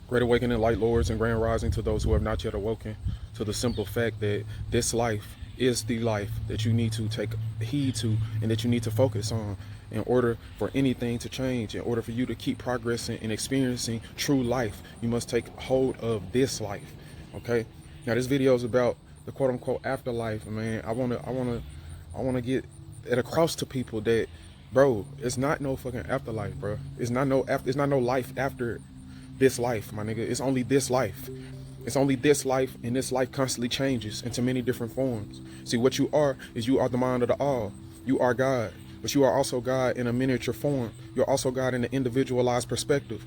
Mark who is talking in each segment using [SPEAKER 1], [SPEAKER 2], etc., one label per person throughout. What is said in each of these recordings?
[SPEAKER 1] Great awakening, light lords, and grand rising to those who have not yet awoken to the simple fact that this life is the life that you need to take heed to and that you need to focus on in order for anything to change. In order for you to keep progressing and experiencing true life, you must take hold of this life. Okay. Now this video is about the quote unquote afterlife, man. I wanna get it across to people that, bro, it's not no fucking afterlife, bro. It's not no life after this life, my nigga. It's only this life. It's only this life, and this life constantly changes into many different forms. See, what you are is you are the mind of the all. You are God, but you are also God in a miniature form. You're also God in an individualized perspective.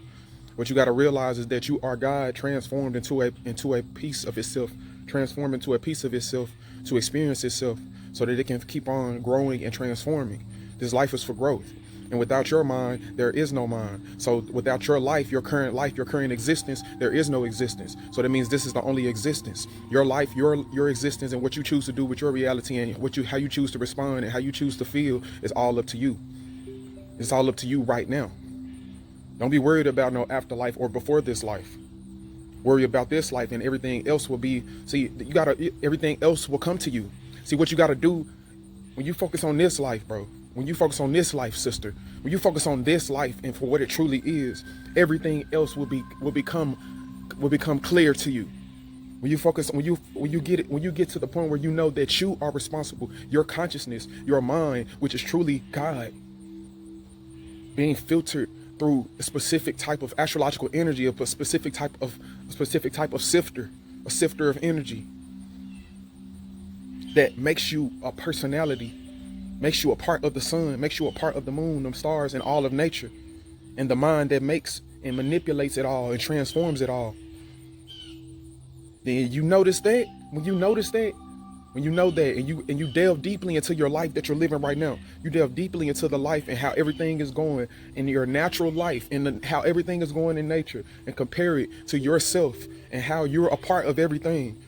[SPEAKER 1] What you got to realize is that you are God transformed into a piece of itself, transformed into a piece of itself to experience itself so that it can keep on growing and transforming. This life is for growth. And without your mind, there is no mind. So without your life, your current existence, there is no existence. So that means this is the only existence. Your life, your existence, and what you choose to do with your reality and how you choose to respond and how you choose to feel is all up to you. It's all up to you right now. Don't be worried about no afterlife or before this life. Worry about this life, and everything else will be, everything else will come to you. See, what you gotta do when you focus on this life, bro. When you focus on this life, sister, when you focus on this life and for what it truly is, everything else will become clear to you. When you focus, when you get to the point where you know that you are responsible, your consciousness, your mind, which is truly God, being filtered through a specific type of astrological energy, a specific type of sifter, a sifter of energy that makes you a personality, makes you a part of the sun, makes you a part of the moon, the stars, and all of nature, and the mind that makes and manipulates it all and transforms it all. Then you notice that, when you know that, and you delve deeply into your life that you're living right now, you delve deeply into the life and how everything is going in your natural life and how everything is going in nature, and compare it to yourself and how you're a part of everything,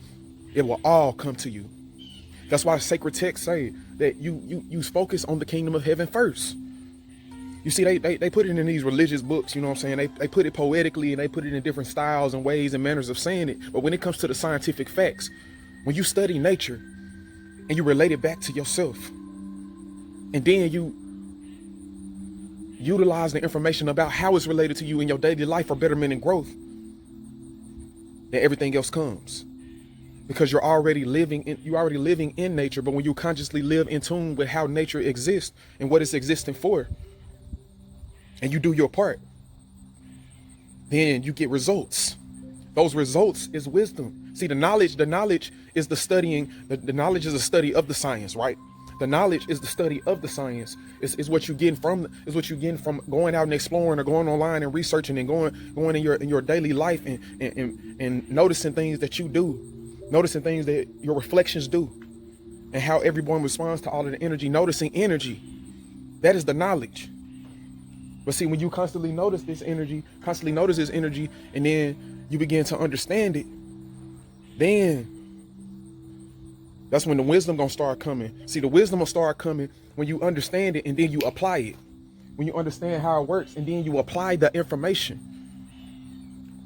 [SPEAKER 1] it will all come to you. That's why sacred texts say that you focus on the kingdom of heaven first. You see, they put it in these religious books, you know what I'm saying? They put it poetically, and they put it in different styles and ways and manners of saying it. But when it comes to the scientific facts, when you study nature and you relate it back to yourself, and then you utilize the information about how it's related to you in your daily life for betterment and growth, then everything else comes. Because you're already living in nature. But when you consciously live in tune with how nature exists and what it's existing for, and you do your part, then you get results. Those results is wisdom. See, the knowledge is the studying. The knowledge is a study of the science, right? The knowledge is the study of the science. Is what you getting from going out and exploring, or going online and researching, and going in your daily life and noticing things that you do. Noticing things that your reflections do, and how everyone responds to all of the energy. Noticing energy, that is the knowledge. But see, when you constantly notice this energy, and then you begin to understand it, then that's when the wisdom gonna start coming. See, the wisdom will start coming when you understand it and then you apply it. When you understand how it works and then you apply the information.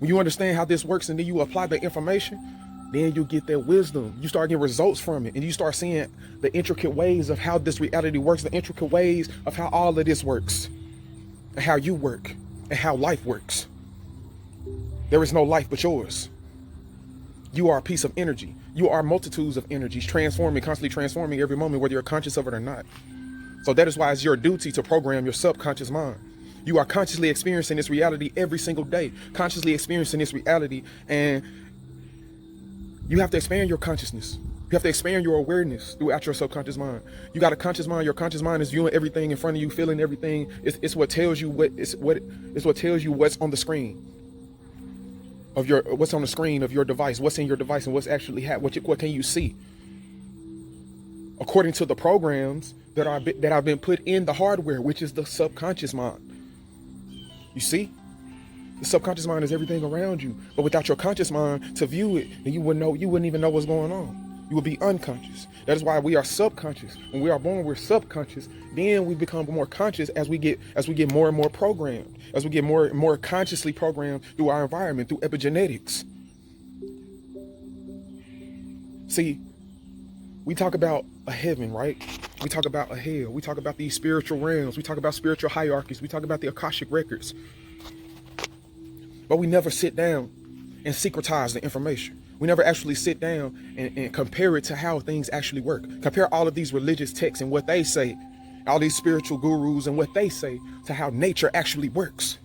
[SPEAKER 1] When you understand how this works and then you apply the information, then you get that wisdom. You start getting results from it, and you start seeing the intricate ways of how this reality works, the intricate ways of how all of this works, and how you work, and how life works. There is no life but yours. You are a piece of energy. You are multitudes of energies constantly transforming every moment, whether you're conscious of it or not. So that is why it's your duty to program your subconscious mind. You are consciously experiencing this reality every single day, consciously experiencing this reality, and you have to expand your consciousness. You have to expand your awareness throughout your subconscious mind. You got a conscious mind. Your conscious mind is viewing everything in front of you, feeling everything. It's what tells you what tells you what's on the screen of your device, what's in your device, and what's actually happening. What can you see? According to the programs that have been put in the hardware, which is the subconscious mind. You see? The subconscious mind is everything around you. But without your conscious mind to view it, then you wouldn't even know what's going on. You will be unconscious. That is why we are subconscious. When we are born, we're subconscious. Then we become more conscious as we get more and more programmed, as we get more and more consciously programmed through our environment, through epigenetics. See, we talk about a heaven, right? We talk about a hell. We talk about these spiritual realms. We talk about spiritual hierarchies. We talk about the Akashic records. But we never sit down and secretize the information. We never actually sit down and compare it to how things actually work. Compare all of these religious texts and what they say, all these spiritual gurus and what they say to how nature actually works.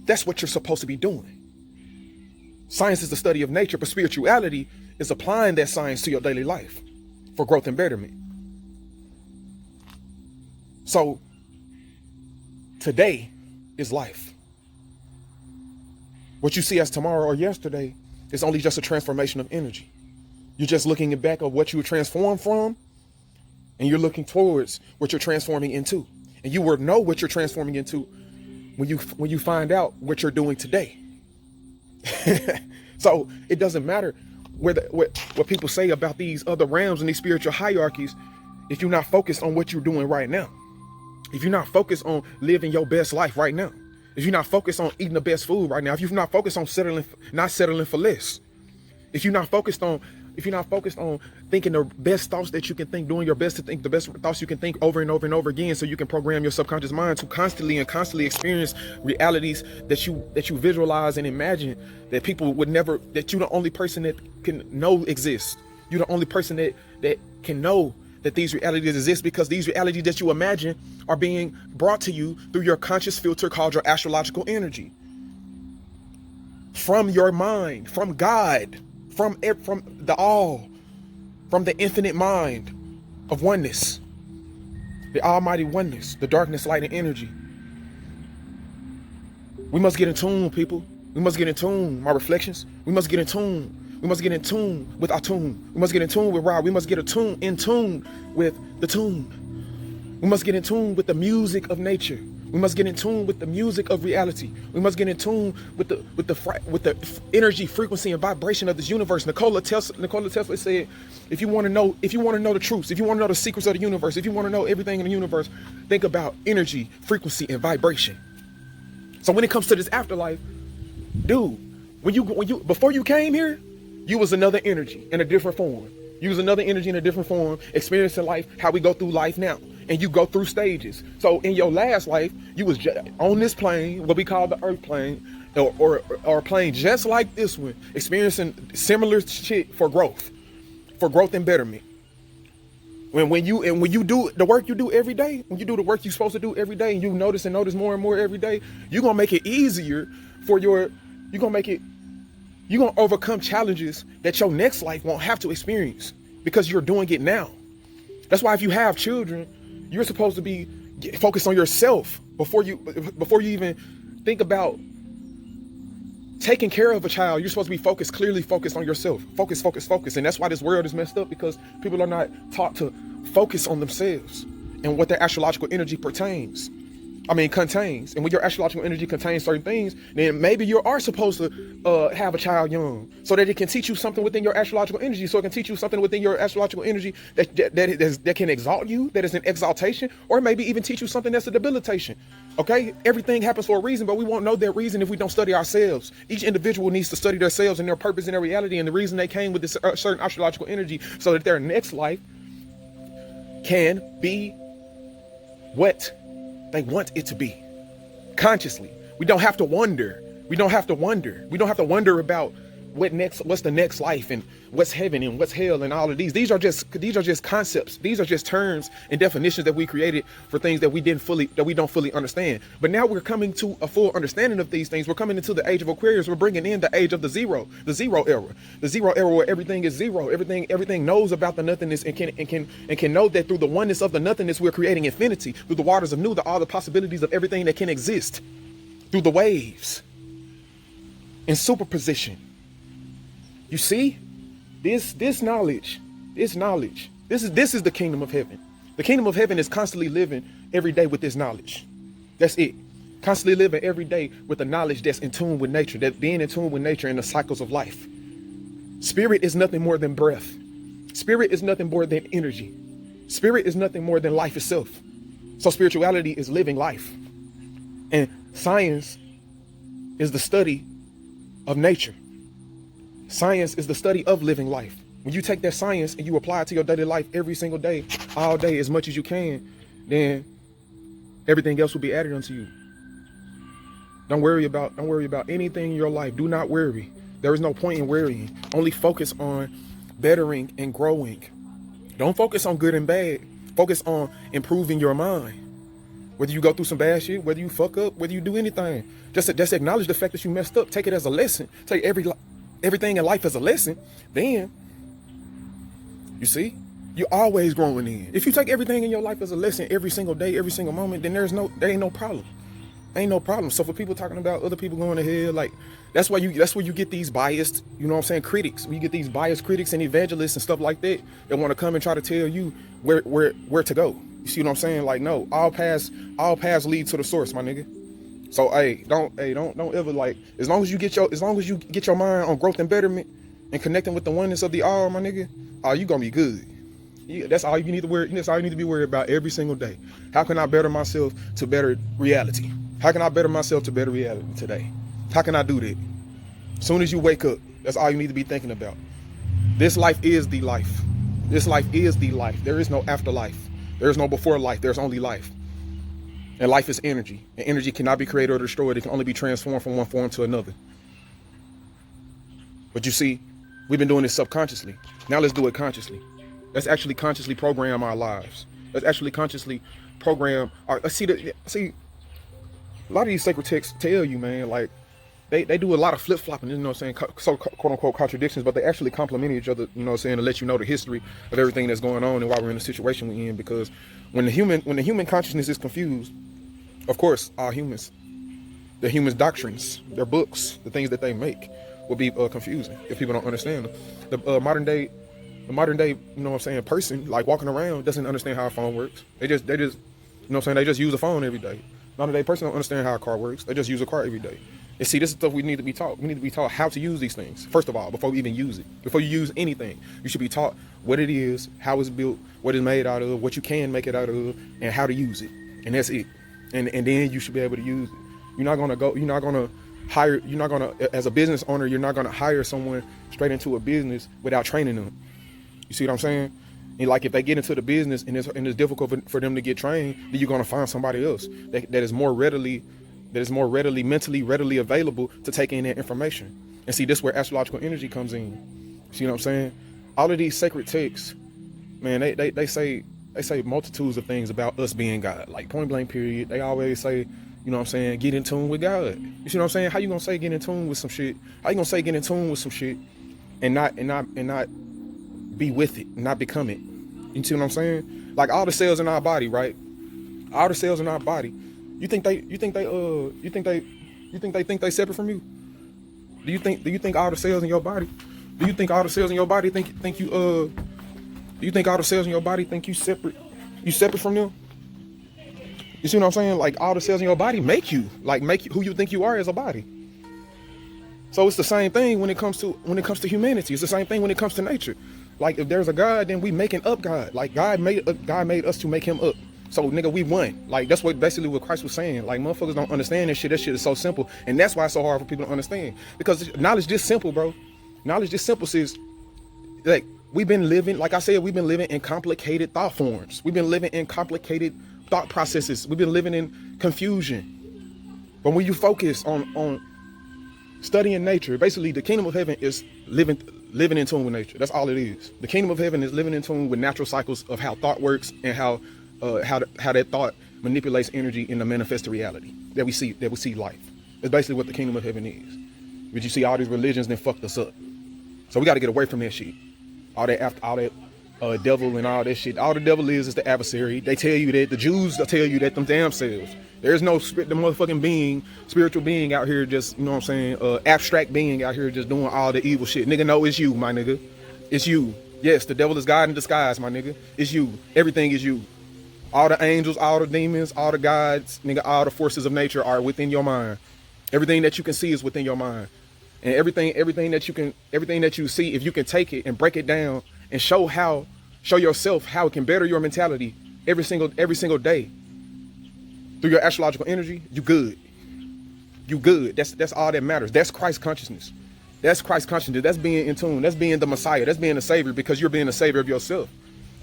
[SPEAKER 1] That's what you're supposed to be doing. Science is the study of nature, but spirituality is applying that science to your daily life for growth and betterment. So today is life. What you see as tomorrow or yesterday is only just a transformation of energy. You're just looking back at what you were transformed from, and you're looking towards what you're transforming into. And you will know what you're transforming into when you find out what you're doing today. So it doesn't matter what people say about these other realms and these spiritual hierarchies if you're not focused on what you're doing right now. If you're not focused on living your best life right now. If you're not focused on eating the best food right now. If you're not focused on not settling for less. If you're not focused on thinking the best thoughts that you can think, doing your best to think the best thoughts you can think over and over and over again, so you can program your subconscious mind to constantly experience realities that you visualize and imagine that people would never, that you're the only person that can know exists. You're the only person that can know that these realities exist, because these realities that you imagine are being brought to you through your conscious filter called your astrological energy. From your mind, from God, from the all, from the infinite mind of oneness, the almighty oneness, the darkness, light, and energy. We must get in tune, people. We must get in tune, my reflections. We must get in tune. We must get in tune with our tune. We must get in tune with Ra. We must get in tune with the tune. We must get in tune with the music of nature. We must get in tune with the music of reality. We must get in tune with the energy, frequency, and vibration of this universe. Nikola Tesla said, if you want to know the truths, if you want to know the secrets of the universe, if you want to know everything in the universe, think about energy, frequency, and vibration. So when it comes to this afterlife, dude, when you before you came here, you was another energy in a different form. You was another energy in a different form, experiencing life, how we go through life now. And you go through stages. So in your last life, you was on this plane, what we call the earth plane, or a plane just like this one, experiencing similar shit for growth and betterment. When you do the work you do every day, when you do the work you're supposed to do every day, and you notice more and more every day, you're gonna make it easier for you're gonna overcome challenges that your next life won't have to experience, because you're doing it now. That's why if you have children, you're supposed to be focused on yourself before you even think about taking care of a child. You're supposed to be clearly focused on yourself. Focus. And that's why this world is messed up, because people are not taught to focus on themselves and what their astrological energy contains. And when your astrological energy contains certain things, then maybe you are supposed to have a child young, so that it can teach you something within your astrological energy. So it can teach you something within your astrological energy that can exalt you, that is an exaltation, or maybe even teach you something that's a debilitation. Okay, everything happens for a reason, but we won't know that reason if we don't study ourselves. Each individual needs to study themselves and their purpose and their reality and the reason they came with this certain astrological energy, so that their next life can be what they want it to be consciously. We don't have to wonder. We don't have to wonder about what's the next life and what's heaven and what's hell and all of these. These are just concepts. These are just terms and definitions that we created for things that we don't fully understand. But now we're coming to a full understanding of these things. We're coming into the age of Aquarius. We're bringing in the age of the zero era where everything is zero. Everything knows about the nothingness and can know that through the oneness of the nothingness, we're creating infinity. Through the waters of Nu, all the possibilities of everything that can exist. Through the waves in superposition. You see, this knowledge, this is the kingdom of heaven. The kingdom of heaven is constantly living every day with this knowledge. That's it. Constantly living every day with the knowledge that's in tune with nature, that being in tune with nature and the cycles of life. Spirit is nothing more than breath. Spirit is nothing more than energy. Spirit is nothing more than life itself. So spirituality is living life. And science is the study of nature. Science is the study of living life. When you take that science and you apply it to your daily life every single day, all day, as much as you can, then everything else will be added unto you. Don't worry about anything in your life. Do not worry. There is no point in worrying. Only focus on bettering and growing. Don't focus on good and bad. Focus on improving your mind. Whether you go through some bad shit, whether you fuck up, whether you do anything, just acknowledge the fact that you messed up. Take it as a lesson. Take everything in life as a lesson. Then, you see, you're always growing in. If you take everything in your life as a lesson every single day, every single moment, then there ain't no problem. Ain't no problem. So for people talking about other people going to hell, like that's where you get these biased, you know what I'm saying, critics. You get these biased critics and evangelists and stuff like that want to come and try to tell you where to go. You see what I'm saying? Like, no, all paths lead to the source, my nigga. So don't ever, like, as long as you get your mind on growth and betterment and connecting with the oneness of the all, my nigga, you gonna be good. That's all you need to worry. That's all you need to be worried about every single day. How can I better myself to better reality? How can I better myself to better reality today? How can I do that? As soon as you wake up, that's all you need to be thinking about. This life is the life. This life is the life. There is no afterlife. There is no before life. There's only life. And life is energy. And energy cannot be created or destroyed. It can only be transformed from one form to another. But you see, we've been doing this subconsciously. Now let's do it consciously. Let's actually consciously program our lives. Let's actually consciously program our, see, a lot of these sacred texts tell you, man, like, they do a lot of flip-flopping, you know what I'm saying, so quote-unquote contradictions, but they actually complement each other, you know what I'm saying, to let you know the history of everything that's going on and why we're in the situation we're in. Because when the human consciousness is confused, of course, our humans, the humans' doctrines, their books, the things that they make will be confusing if people don't understand them. The modern day, you know what I'm saying, person, like, walking around doesn't understand how a phone works. They just, you know what I'm saying, they just use a phone every day. Modern day person don't understand how a car works. They just use a car every day. And see, this is stuff we need to be taught. We need to be taught how to use these things. First of all, before we even use it, before you use anything, you should be taught what it is, how it's built, what it's made out of, what you can make it out of, and how to use it. And that's it. And then you should be able to use it. You're not gonna as a business owner, you're not gonna hire someone straight into a business without training them. You see what I'm saying? And like, if they get into the business and it's difficult for them to get trained, then you're gonna find somebody else that is more readily mentally readily available to take in that information. And see, this is where astrological energy comes in. See what I'm saying? All of these sacred texts, man, they say multitudes of things about us being God. Like, point blank period. They always say, you know what I'm saying, get in tune with God. You see what I'm saying? How you gonna say get in tune with some shit? How you gonna say get in tune with some shit and not be with it, not become it? You see what I'm saying? Like, all the cells in our body, right? All the cells in our body. You think they think they separate from you? Do you think all the cells in your body? Do you think all the cells in your body think you do you think all the cells in your body think you separate from them? You see what I'm saying? Like, all the cells in your body make you who you think you are as a body. So it's the same thing when it comes to humanity. It's the same thing when it comes to nature. Like, if there's a God, then we making up God. Like, God made us to make him up. So, nigga, we won. Like, that's basically what Christ was saying. Like, motherfuckers don't understand this shit. That shit is so simple. And that's why it's so hard for people to understand. Because knowledge this simple, bro. Knowledge this simple is, like, we've been living in complicated thought forms. We've been living in complicated thought processes. We've been living in confusion. But when you focus on studying nature, basically the kingdom of heaven is living in tune with nature. That's all it is. The kingdom of heaven is living in tune with natural cycles of how thought works and how that thought manipulates energy in the manifest reality that we see life. That's basically what the kingdom of heaven is. But you see, all these religions then fucked us up. So we got to get away from that shit. All that devil and all that shit. All the devil is the adversary. They tell you that. The Jews tell you that them damn selves. There's no the motherfucking spiritual being out here just, you know what I'm saying, abstract being out here just doing all the evil shit. Nigga, no, it's you, my nigga. It's you. Yes, the devil is God in disguise, my nigga. It's you. Everything is you. All the angels, all the demons, all the gods, nigga, all the forces of nature are within your mind. Everything that you can see is within your mind. And everything that you see, if you can take it and break it down and show yourself how it can better your mentality every single day through your astrological energy, you good. You good. That's all that matters. That's Christ consciousness. That's Christ consciousness. That's being in tune. That's being the Messiah. That's being the Savior, because you're being the Savior of yourself.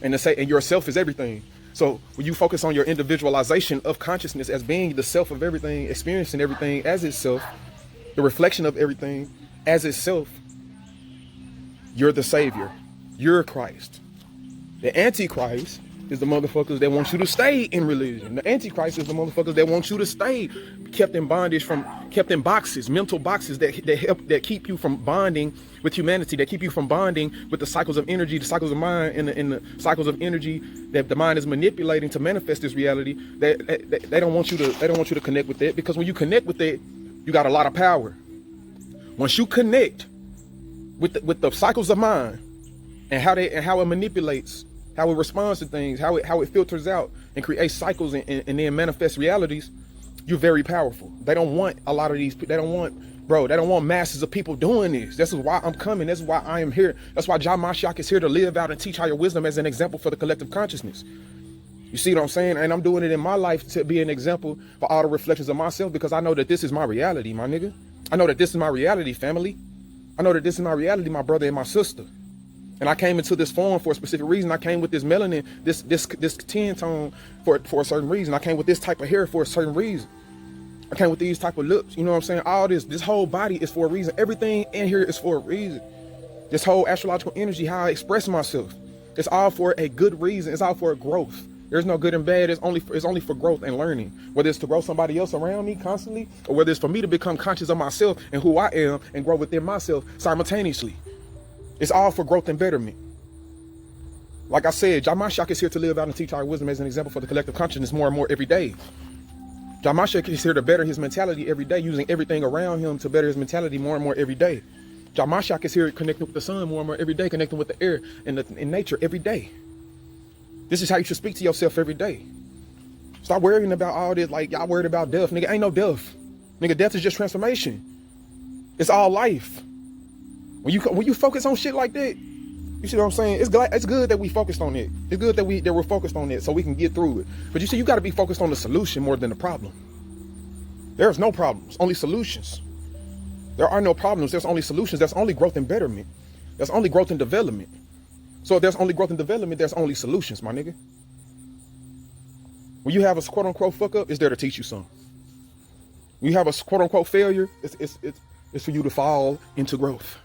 [SPEAKER 1] And yourself is everything. So when you focus on your individualization of consciousness as being the self of everything, experiencing everything as itself, the reflection of everything as itself, you're the Savior. You're Christ. The Antichrist is the motherfuckers that want you to stay in religion. The Antichrist is the motherfuckers that want you to stay kept in bondage, kept in boxes, mental boxes that keep you from bonding with humanity, that keep you from bonding with the cycles of energy, the cycles of mind, and the cycles of energy that the mind is manipulating to manifest this reality. They don't want you to connect with that, because when you connect with it, you got a lot of power. Once you connect with the cycles of mind and how it manipulates, how it responds to things, how it filters out and creates cycles and then manifests realities, you're very powerful. They don't want a lot of these. They don't want masses of people doing this. This is why I'm coming. This is why I am here. That's why JAH is here, to live out and teach higher wisdom as an example for the collective consciousness. You see what I'm saying? And I'm doing it in my life to be an example for all the reflections of myself, because I know that this is my reality, my nigga. I know that this is my reality, family. I know that this is my reality, my brother and my sister. And I came into this form for a specific reason. I came with this melanin, this 10 tone for a certain reason. I came with this type of hair for a certain reason. I came with these type of lips. You know what I'm saying? All this whole body is for a reason. Everything in here is for a reason. This whole astrological energy, how I express myself, it's all for a good reason. It's all for a growth. There's no good and bad. It's only for growth and learning. Whether it's to grow somebody else around me constantly, or whether it's for me to become conscious of myself and who I am and grow within myself simultaneously. It's all for growth and betterment. Like I said, JAH is here to live out and teach our wisdom as an example for the collective consciousness more and more every day. JAH is here to better his mentality every day, using everything around him to better his mentality more and more every day. JAH is here connecting with the sun more and more every day, connecting with the air and in nature every day. This is how you should speak to yourself every day. Stop worrying about all this, like y'all worried about death. Nigga, ain't no death. Nigga, death is just transformation. It's all life. When you focus on shit like that, you see what I'm saying? It's good that we focused on it. It's good that we're focused on it so we can get through it. But you see, you got to be focused on the solution more than the problem. There's no problems, only solutions. There are no problems. There's only solutions. There's only growth and betterment. There's only growth and development. So if there's only growth and development, there's only solutions, my nigga. When you have a quote unquote fuck up, it's there to teach you something. When you have a quote unquote failure, it's for you to fall into growth.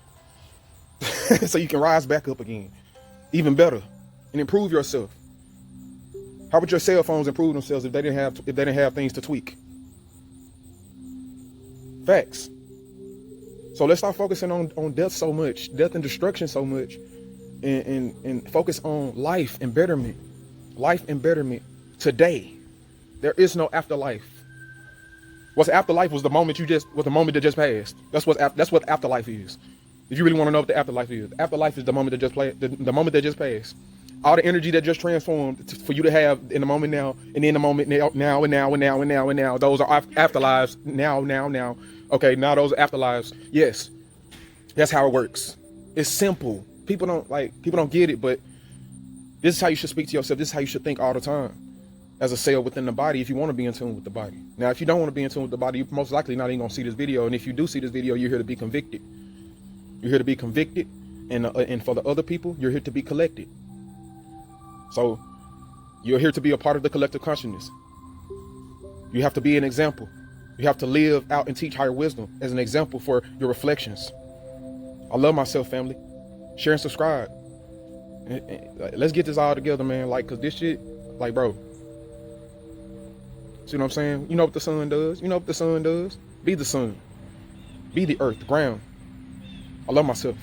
[SPEAKER 1] So you can rise back up again, even better, and improve yourself. How would your cell phones improve themselves if they didn't have things to tweak? Facts. So let's stop focusing on death so much, death and destruction so much, and focus on life and betterment. Life and betterment today. There is no afterlife. What's afterlife was the moment that just passed. That's what afterlife is. If you really want to know what the afterlife is, afterlife is the moment the moment that just passed. All the energy that just transformed for you to have in the moment now, and in the moment now. Those are afterlives now. Okay, now those are afterlives. Yes, that's how it works. It's simple. People don't get it, but this is how you should speak to yourself. This is how you should think all the time, as a cell within the body. If you want to be in tune with the body. Now, if you don't want to be in tune with the body, you're most likely not even gonna see this video. And if you do see this video, you're here to be convicted. You're here to be convicted, and for the other people, you're here to be collected. So you're here to be a part of the collective consciousness. You have to be an example. You have to live out and teach higher wisdom as an example for your reflections. I love myself, family. Share and subscribe. Let's get this all together, man. Cause this shit, bro. See what I'm saying? You know what the sun does. You know what the sun does. Be the sun. Be the earth, the ground. I love myself.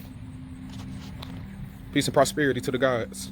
[SPEAKER 1] Peace and prosperity to the gods.